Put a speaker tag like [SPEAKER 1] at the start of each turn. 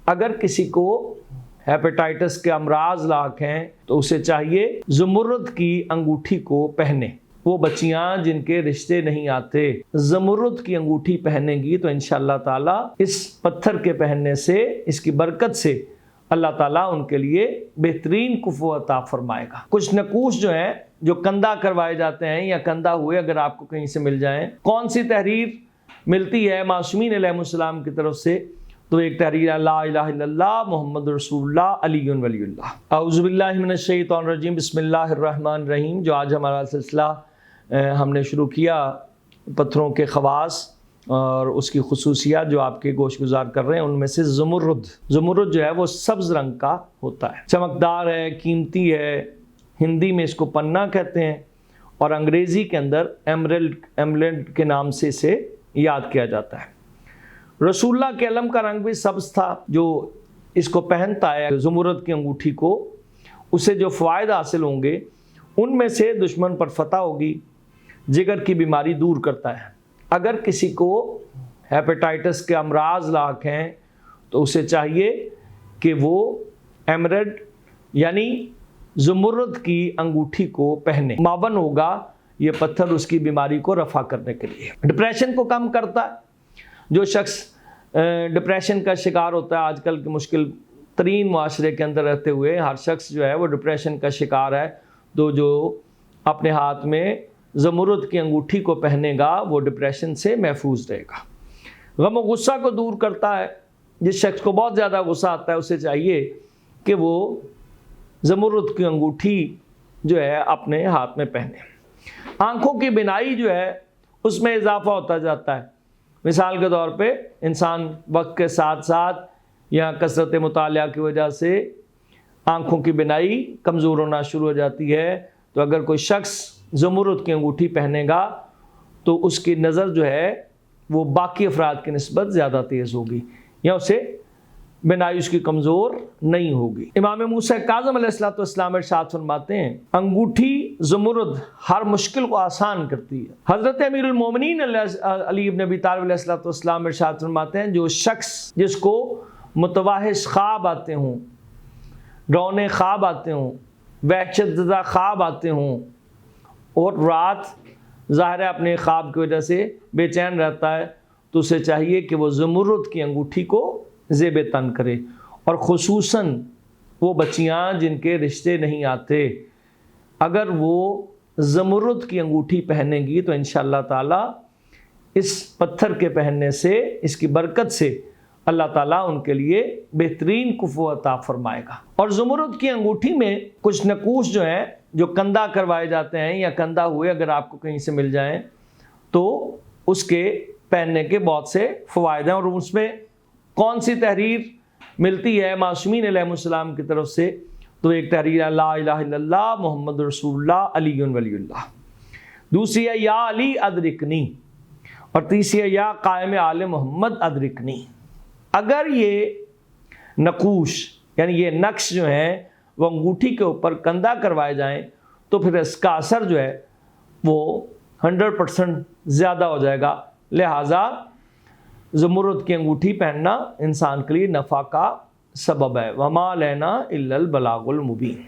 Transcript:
[SPEAKER 1] اگر کسی کو ہیپیٹائٹس کے امراض لاحق ہیں تو اسے چاہیے زمرد کی انگوٹھی کو پہنے۔ وہ بچیاں جن کے رشتے نہیں آتے زمرد کی انگوٹھی پہنیں گی تو انشاءاللہ تعالیٰ اس پتھر کے پہننے سے، اس کی برکت سے اللہ تعالیٰ ان کے لیے بہترین کفو عطا فرمائے گا۔ کچھ نقوش جو ہیں جو کندھا کروائے جاتے ہیں یا کندھا ہوئے اگر آپ کو کہیں سے مل جائیں، کون سی تحریر ملتی ہے معصومین علیہ السلام کی طرف سے؟ تو ایک تحریر ہے لا الہ الا اللہ محمد رسول اللہ علی ولی اللہ۔ اعوذ باللہ من الشیطان الرجیم، بسم اللہ الرحمن الرحیم۔ جو آج ہمارا سلسلہ ہم نے شروع کیا پتھروں کے خواص اور اس کی خصوصیات جو آپ کے گوش گزار کر رہے ہیں، ان میں سے زمرد جو ہے وہ سبز رنگ کا ہوتا ہے، چمکدار ہے، قیمتی ہے۔ ہندی میں اس کو پنا کہتے ہیں اور انگریزی کے اندر ایمرلڈ کے نام سے اسے یاد کیا جاتا ہے۔ رسول اللہ کے علم کا رنگ بھی سبز تھا۔ جو اس کو پہنتا ہے زمرد کی انگوٹھی کو، اسے جو فوائد حاصل ہوں گے ان میں سے دشمن پر فتح ہوگی، جگر کی بیماری دور کرتا ہے۔ اگر کسی کو ہیپیٹائٹس کے امراض لاحق ہیں تو اسے چاہیے کہ وہ ایمرلڈ یعنی زمرد کی انگوٹھی کو پہنے۔ معاون ہوگا یہ پتھر اس کی بیماری کو رفع کرنے کے لیے۔ ڈپریشن کو کم کرتا ہے۔ جو شخص ڈپریشن کا شکار ہوتا ہے، آج کل کے مشکل ترین معاشرے کے اندر رہتے ہوئے ہر شخص جو ہے وہ ڈپریشن کا شکار ہے، تو جو اپنے ہاتھ میں زمرد کی انگوٹھی کو پہنے گا وہ ڈپریشن سے محفوظ رہے گا۔ غم و غصہ کو دور کرتا ہے۔ جس شخص کو بہت زیادہ غصہ آتا ہے اسے چاہیے کہ وہ زمرد کی انگوٹھی جو ہے اپنے ہاتھ میں پہنے۔ آنکھوں کی بینائی جو ہے اس میں اضافہ ہوتا جاتا ہے۔ مثال کے طور پہ انسان وقت کے ساتھ ساتھ یا کثرت مطالعہ کی وجہ سے آنکھوں کی بینائی کمزور ہونا شروع ہو جاتی ہے، تو اگر کوئی شخص زمرد کی انگوٹھی پہنے گا تو اس کی نظر جو ہے وہ باقی افراد کی نسبت زیادہ تیز ہوگی یا اسے بینائی اس کی کمزور نہیں ہوگی۔ امام موسیٰ کاظم علیہ السلام ارشاد فرماتے ہیں انگوٹھی زمرد ہر مشکل کو آسان کرتی ہے۔ حضرت امیر المومنین علی بن ابی طالب علیہ السلام ارشاد فرماتے ہیں جو شخص جس کو متوحش خواب آتے ہوں، ڈرونے خواب آتے ہوں، وحشت زدہ خواب آتے ہوں اور رات ظاہر ہے اپنے خواب کی وجہ سے بے چین رہتا ہے، تو اسے چاہیے کہ وہ زمرد کی انگوٹھی کو زیب تن کرے، اور خصوصاً وہ بچیاں جن کے رشتے نہیں آتے اگر وہ زمرد کی انگوٹھی پہنیں گی تو انشاءاللہ تعالیٰ اس پتھر کے پہننے سے، اس کی برکت سے اللہ تعالیٰ ان کے لیے بہترین کفو عطا فرمائے گا۔ اور زمرد کی انگوٹھی میں کچھ نقوش جو ہیں جو کندھا کروائے جاتے ہیں یا کندھا ہوئے اگر آپ کو کہیں سے مل جائیں تو اس کے پہننے کے بہت سے فوائد ہیں، اور اس میں کون سی تحریر ملتی ہے معصومین علیہ السلام کی طرف سے؟ تو ایک تحریر ہے لا الہ الا اللہ محمد رسول اللہ علی ولی اللہ، دوسری ہے یا علی ادرکنی، اور تیسری ہے یا قائم آل محمد ادرکنی۔ اگر یہ نقوش یعنی یہ نقش جو ہیں وہ انگوٹھی کے اوپر کندھا کروائے جائیں تو پھر اس کا اثر جو ہے وہ 100% زیادہ ہو جائے گا۔ لہٰذا زمرد کی انگوٹھی پہننا انسان کے لیے نفع کا سبب ہے۔ وما لینا الا البلاغ المبین۔